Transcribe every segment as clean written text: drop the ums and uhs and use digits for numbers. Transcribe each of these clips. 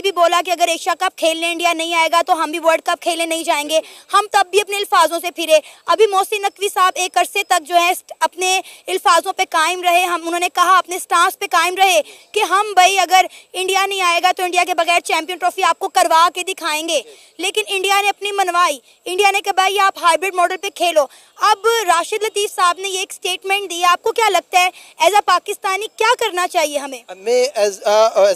भी बोला कि अगर एशिया कप खेलने इंडिया नहीं आएगा तो हम भी वर्ल्ड कप खेलने नहीं जाएंगे। हम तब भी अपने अल्फाजों से फिरे। अभी मोहसिन नकवी साहब एक अरसे तक जो है अपने अल्फाजों पे कायम रहे। उन्होंने कहा अपने स्टांस पे कायम रहे कि हम भाई अगर इंडिया नहीं आएगा तो इंडिया के बगैर चैंपियन ट्रॉफी आपको करवा के दिखाएंगे। लेकिन इंडिया ने अपनी मनवाई। इंडिया ने कहा भाई आप हाइब्रिड मॉडल पे खेलो। अब राशिद लतीफ़ साहब ने ये एक स्टेटमेंट दी। आपको क्या लगता है एज अ पाकिस्तानी क्या करना चाहिए हमें? एज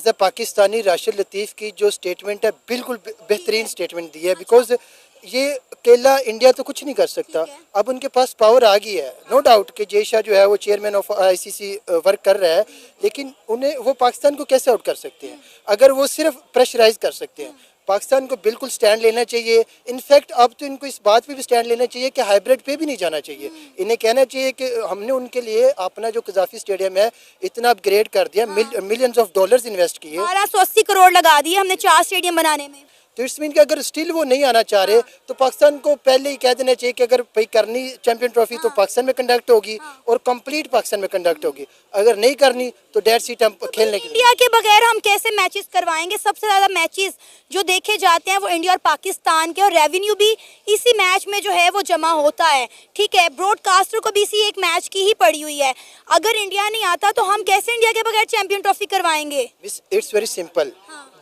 अ पाकिस्तानी राशिद लतीफ़ की जो स्टेटमेंट है बिल्कुल बेहतरीन स्टेटमेंट दी है। बिकॉज ये अकेला इंडिया तो कुछ नहीं कर सकता। अब उनके पास पावर आ गई है। नो डाउट कि जय शाह जो है वो चेयरमैन ऑफ आईसीसी वर्क कर रहा है, लेकिन उन्हें वो पाकिस्तान को कैसे आउट कर सकते हैं अगर वो सिर्फ प्रेशराइज कर सकते हैं। पाकिस्तान को बिल्कुल स्टैंड लेना चाहिए। इनफैक्ट अब तो इनको इस बात पे भी स्टैंड लेना चाहिए कि हाइब्रिड पे भी नहीं जाना चाहिए। इन्हें कहना चाहिए कि हमने उनके लिए अपना जो कज़ाफ़ी स्टेडियम है इतना अपग्रेड कर दिया, मिलियंस ऑफ डॉलर्स इन्वेस्ट किए, 1280 करोड़ लगा दिए हमने 4 स्टेडियम बनाने में। तो इट्स मीन कि अगर स्टिल वो नहीं आना चाह रहे तो पाकिस्तान को पहले ही कह देना चाहिए कि अगर भाई करनी चैंपियन ट्रॉफी तो पाकिस्तान में कंडक्ट होगी और कंप्लीट पाकिस्तान में कंडक्ट होगी। अगर नहीं करनी तो डेड सीट हम खेलने के इंडिया के बगैर हम कैसे मैचेस करवाएंगे? सबसे ज़्यादा मैचेस जो देखे जाते हैं वो इंडिया और पाकिस्तान के, और रेवेन्यू भी इसी मैच में जो है वो जमा होता है। ठीक है, ब्रॉडकास्टर को भी इसी एक मैच की ही पड़ी हुई है। अगर इंडिया नहीं आता तो हम कैसे इंडिया के बगैर चैंपियन ट्रॉफी करवाएंगे? It's very simple.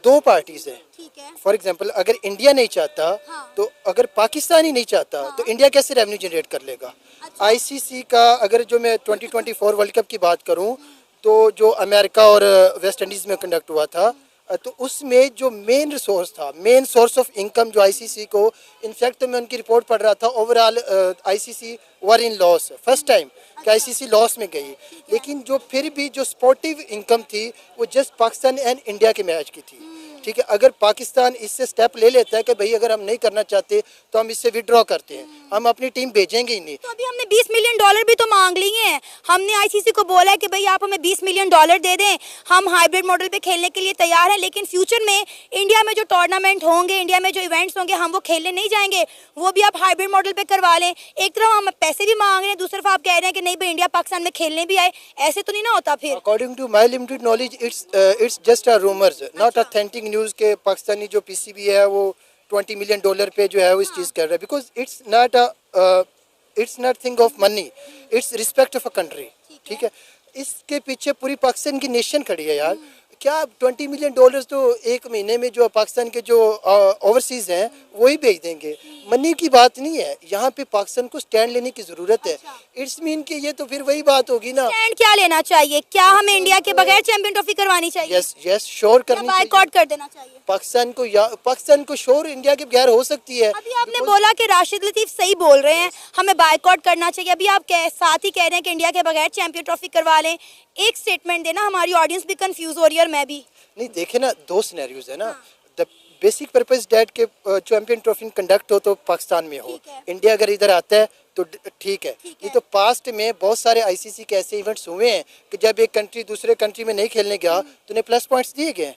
दो पार्टीज है। फॉर एग्जाम्पल अगर इंडिया नहीं चाहता तो अगर पाकिस्तान ही नहीं चाहता तो इंडिया कैसे रेवेन्यू जनरेट कर लेगा? आईसीसी का अगर जो मैं 2024 वर्ल्ड कप की बात करूं तो जो अमेरिका और वेस्ट इंडीज़ में कंडक्ट हुआ था, तो उसमें जो मेन रिसोर्स था, मेन सोर्स ऑफ इनकम जो आईसीसी को, इनफैक्ट तो मैं उनकी रिपोर्ट पढ़ रहा था, ओवरऑल आईसीसी वर इन लॉस फर्स्ट टाइम कि आईसीसी लॉस में गई। लेकिन जो फिर भी जो स्पोर्टिव इनकम थी वो जस्ट पाकिस्तान एंड इंडिया के मैच की थी। ठीक है, अगर पाकिस्तान इससे स्टेप ले लेता है कि भाई अगर हम नहीं करना चाहते तो हम इससे विड्रॉ करते हैं, हम अपनी टीम भेजेंगे ही नहीं। तो अभी हमने $20 मिलियन भी तो मांग लिए हैं। हमने आईसीसी को बोला है कि भाई आप हमें $20 मिलियन दे दें, हम हाइब्रिड मॉडल पे खेलने के लिए तैयार हैं। लेकिन फ्यूचर में इंडिया में जो टूर्नामेंट होंगे, इंडिया में जो इवेंट्स होंगे, हम वो खेलने नहीं जाएंगे, वो भी आप हाइब्रिड मॉडल पे करवा लें। एक तरफ हम पैसे भी मांग रहे हैं, दूसरी तरफ आप कह रहे हैं कि नहीं भाई इंडिया पाकिस्तान में खेलने भी आए। ऐसे तो नहीं ना होता फिर। According to my limited knowledge it's just a rumours, not authentic news के पाकिस्तानी जो पीसीबी है वो $20 मिलियन पे जो है वो इस चीज़ कर रहा है। Because it's not thing of money, it's respect of a country. ठीक है, इसके पीछे पूरी पाकिस्तान की नेशन खड़ी है यार। क्या $20 मिलियन तो एक महीने में जो पाकिस्तान के जो ओवरसीज हैं वही भेज देंगे? मनी की बात नहीं है, यहाँ पे पाकिस्तान को स्टैंड लेने की जरूरत है। इट्स मीन कि ये तो फिर वही बात होगी ना, स्टैंड क्या लेना चाहिए? क्या हमें इंडिया के बगैर चैंपियन ट्रॉफी करवानी चाहिए? यस श्योर करनी चाहिए, बायकॉट कर देना चाहिए पाकिस्तान को श्योर इंडिया के बगैर हो सकती है। अभी आपने बोला कि राशिद लतीफ सही बोल रहे हैं, हमें बायकॉट करना चाहिए। अभी आप साथ ही कह रहे हैं कि इंडिया के बगैर चैंपियन ट्रॉफी करवा लें। एक स्टेटमेंट देना, हमारी ऑडियंस भी कंफ्यूज हो रही है और मैं भी। नहीं देखे ना, दो सिनेरियोज है ना। द बेसिक पर्पस डेट के चैंपियन ट्रॉफी कंडक्ट हो तो पाकिस्तान में हो, इंडिया अगर इधर आता है तो ठीक है। ये तो पास्ट में बहुत सारे आईसीसी के ऐसे इवेंट्स हुए हैं कि जब एक कंट्री दूसरे कंट्री में नहीं खेलने गया तो उन्हें प्लस पॉइंट्स दिए गए।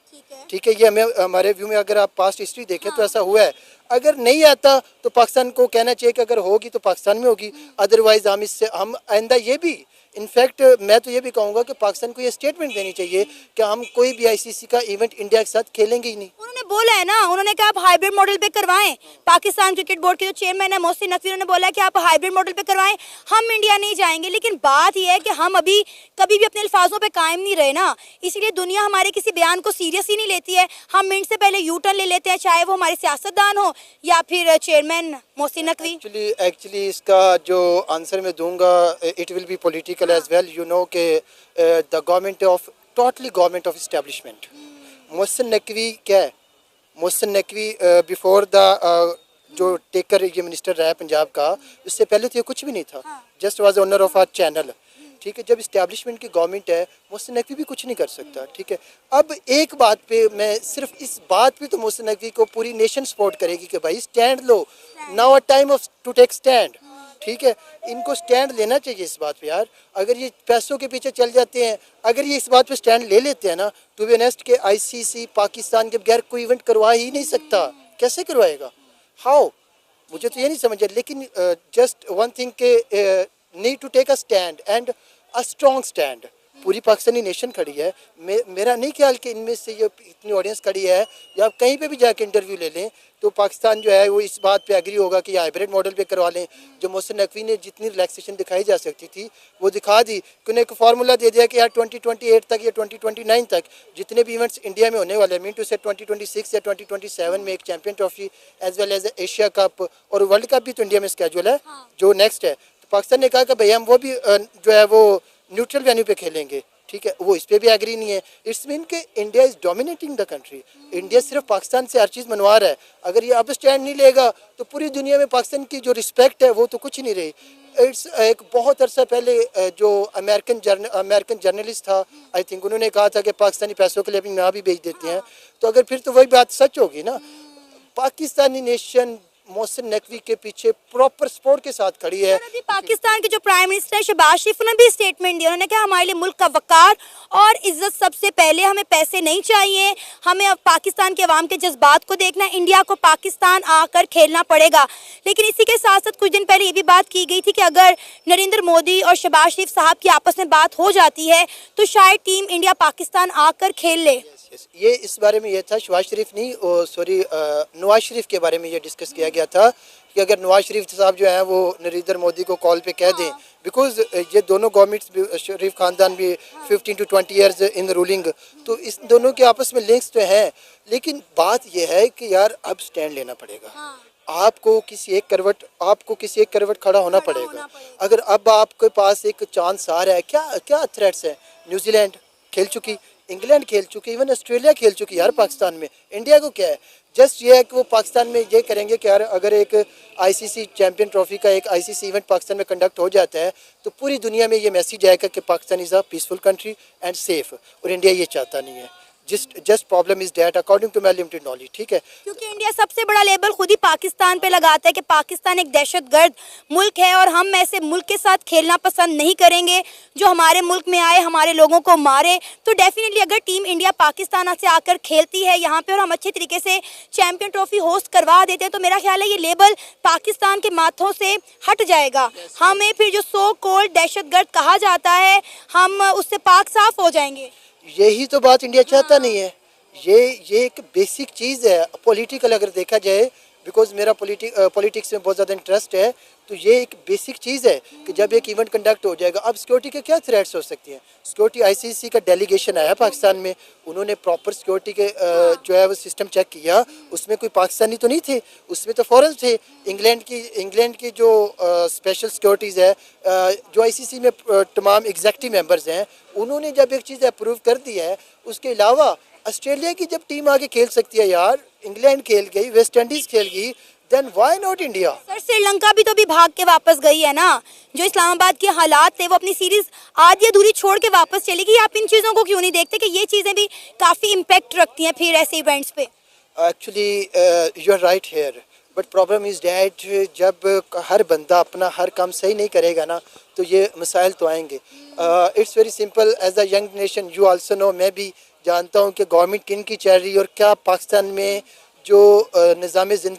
ठीक है, ये हमें हमारे व्यू में अगर आप पास्ट हिस्ट्री देखें तो ऐसा हुआ है। अगर नहीं आता तो पाकिस्तान को कहना चाहिए कि अगर होगी तो पाकिस्तान में होगी, अदरवाइज हम आइंदा ये भी, इनफैक्ट मैं तो ये भी कहूँगा कि पाकिस्तान को ये स्टेटमेंट देनी चाहिए कि हम कोई भी आईसीसी का इवेंट इंडिया के साथ खेलेंगे ही नहीं। उन्होंने बोला है ना, उन्होंने कहा आप हाइब्रिड मॉडल पे करवाएं। पाकिस्तान क्रिकेट बोर्ड के जो चेयरमैन है मोहसिन नकवी, उन्होंने बोला कि आप हाइब्रिड मॉडल पे करवाएं, हम इंडिया नहीं जाएंगे। लेकिन बात यह है कि हम अभी कभी भी अपने अल्फाजों पे कायम नहीं रहे ना, इसीलिए दुनिया हमारे किसी बयान को सीरियस ही नहीं लेती है। हम मिनट से पहले यू टर्न ले लेते हैं, चाहे वो हमारे सियासतदान हो या फिर चेयरमैन मोहसिन नकवी। एक्चुअली इसका जो आंसर मैं दूंगा it will be political as well. You know कि the government of totally government of establishment, Mohsin Naqvi क्या है? मोहसिन नकवी बिफोर द जो टेकर ये मिनिस्टर रहा है पंजाब का, उससे पहले तो ये कुछ भी नहीं था, just was owner of our channel. ठीक है, जब इस्टेब्लिशमेंट की गवर्नमेंट है मोहसिन नकवी भी कुछ नहीं कर सकता। ठीक है, अब एक बात पे मैं सिर्फ इस बात पे तो मोहसिन नकवी को पूरी नेशन सपोर्ट करेगी कि भाई स्टैंड लो, now a time of to take stand. ठीक है, इनको स्टैंड लेना चाहिए इस बात पे यार। अगर ये पैसों के पीछे चल जाते हैं, अगर ये इस बात पे स्टैंड ले लेते हैं ना, टू बी ऑनेस्ट के आईसीसी पाकिस्तान के बगैर कोई इवेंट करवा ही नहीं सकता। कैसे करवाएगा? हाउ? मुझे तो ये नहीं समझ। लेकिन जस्ट वन थिंग के need to take a stand and a strong stand. पूरी पाकिस्तानी नेशन खड़ी है। मेरा नहीं ख्याल कि इनमें से ये इतनी ऑडियंस खड़ी है या आप कहीं पे भी जाके इंटरव्यू ले लें तो पाकिस्तान जो है वो इस बात पे एग्री होगा कि हाइब्रिड मॉडल पे करवा लें। जो मोहसिन नकवी ने जितनी रिलैक्सेशन दिखाई जा सकती थी वो दिखा दी कि उन्हें एक फार्मूला दे दिया कि यार 2028 तक या 2029 तक जितने भी इवेंट्स इंडिया में होने वाले हैं, मीन टू से 2026 या 2027 में एक champion trophy as well as Asia cup और वर्ल्ड कप भी तो इंडिया में स्केड्यूल है जो नेक्स्ट है। तो पाकिस्तान ने कहा कि भैया हम वो भी जो है वो न्यूट्रल वेन्यू पे खेलेंगे, ठीक है, वो इस पे भी एग्री नहीं है। इट्स मीन कि India is dominating the country. India सिर्फ पाकिस्तान से हर चीज़ मनवा रहा है। अगर ये अब स्टैंड नहीं लेगा तो पूरी दुनिया में पाकिस्तान की जो रिस्पेक्ट है वो तो कुछ ही नहीं रही। इट्स एक बहुत अरसा पहले जो अमेरिकन जर्नलिस्ट था, आई थिंक उन्होंने कहा था कि पाकिस्तानी पैसों के लिए अपनी माँ भी बेच देते हैं। तो अगर फिर तो वही बात सच होगी ना। पाकिस्तानी नेशन मोहसिन नकवी के पीछे प्रॉपर सपोर्ट के साथ खड़ी है। अभी पाकिस्तान के जो प्राइम मिनिस्टर है शहबाज शरीफ, उन्होंने भी स्टेटमेंट दिया। उन्होंने कहा हमारे लिए मुल्क का वकार और इज्जत सबसे पहले, हमें पैसे नहीं चाहिए, हमें अब पाकिस्तान के अवाम के जज्बात को देखना है, इंडिया को पाकिस्तान आकर खेलना पड़ेगा। लेकिन इसी के साथ साथ कुछ दिन पहले ये भी बात की गई थी कि अगर नरेंद्र मोदी और शहबाज शरीफ साहब की आपस में बात हो जाती है तो शायद टीम इंडिया पाकिस्तान आकर खेल ले। ये इस बारे में ये था, शहबाज शरीफ नहीं, सॉरी नवाज शरीफ के बारे में ये डिस्कस किया गया था कि अगर नवाज शरीफ साहब जो है वो नरेंद्र मोदी को कॉल पे कह दें, बिकॉज ये दोनों गवर्नमेंट्स शरीफ खानदान भी 15 to 20 ईयर्स इन रूलिंग, तो इस दोनों के आपस में लिंक्स तो हैं। लेकिन बात यह है कि यार अब स्टैंड लेना पड़ेगा। आपको किसी एक करवट खड़ा होना पड़ेगा। अगर अब आपके पास एक चांस आ रहा है, क्या थ्रेट्स है? न्यूजीलैंड खेल चुकी, इंग्लैंड खेल चुकी, इवन ऑस्ट्रेलिया खेल चुकी यार पाकिस्तान में। इंडिया को क्या है? जस्ट ये है कि वो पाकिस्तान में ये करेंगे कि यार अगर एक आईसीसी चैंपियन ट्रॉफी का एक आईसीसी इवेंट पाकिस्तान में कंडक्ट हो जाता है तो पूरी दुनिया में ये मैसेज आएगा कि Pakistan is a peaceful country and safe, और इंडिया ये चाहता नहीं है। Just problem is that according to my limited knowledge, ठीक है। क्योंकि इंडिया सबसे बड़ा लेबल खुद ही पाकिस्तान पे लगाता है कि पाकिस्तान एक दहशतगर्द मुल्क है और हम ऐसे मुल्क के साथ खेलना पसंद नहीं करेंगे जो हमारे मुल्क में आए, हमारे लोगों को मारे। तो डेफिनेटली अगर टीम इंडिया पाकिस्तान से आकर खेलती है यहाँ पे और हम अच्छे तरीके से चैंपियन ट्रॉफी होस्ट करवा देते हैं तो मेरा ख्याल है ये लेबल पाकिस्तान के माथों से हट जाएगा। हमें फिर जो सो कॉल्ड दहशतगर्द कहा जाता है हम उससे पाक साफ हो जाएंगे। यही तो बात इंडिया चाहता नहीं है। ये एक बेसिक चीज़ है पॉलिटिकल अगर देखा जाए, बिकॉज मेरा पॉलिटिक्स में बहुत ज़्यादा इंटरेस्ट है। तो ये एक बेसिक चीज़ है कि जब एक इवेंट कंडक्ट हो जाएगा, अब सिक्योरिटी के क्या थ्रेट्स हो सकती हैं? सिक्योरिटी आईसीसी का डेलीगेशन आया पाकिस्तान में, उन्होंने प्रॉपर सिक्योरिटी के जो है वो सिस्टम चेक किया, उसमें कोई पाकिस्तानी तो नहीं थे, उसमें तो फॉरेन थे। इंग्लैंड की जो स्पेशल सिक्योरिटीज़ है, जो आईसीसी में तमाम एग्जेक्टिव मेंबर्स हैं, उन्होंने जब एक चीज़ अप्रूव कर दी है, उसके अलावा ऑस्ट्रेलिया की जब टीम आगे खेल सकती है यार, इंग्लैंड खेल गई, वेस्ट इंडीज़ खेल गई, then why not India? Sir Sri Lanka भी तो अभी भाग के वापस गई है ना। जो इस्लामाबाद के हालात थे वो अपनी सीरीज आधी अधूरी छोड़ के वापस चली गई। आप इन चीज़ों को क्यों नहीं देखते कि ये चीज़ें भी काफ़ी इम्पैक्ट रखती हैं फिर ऐसे इवेंट्स पे? Actually you are right here, but problem is that जब हर बंदा अपना हर काम सही नहीं करेगा ना तो ये मसाइल तो आएंगे। It's very simple, as a young nation you also know, मैं भी जानता हूँ कि गवर्नमेंट किन की चल रही है और क्या पाकिस्तान में जो निज़ाम ज़िंदगी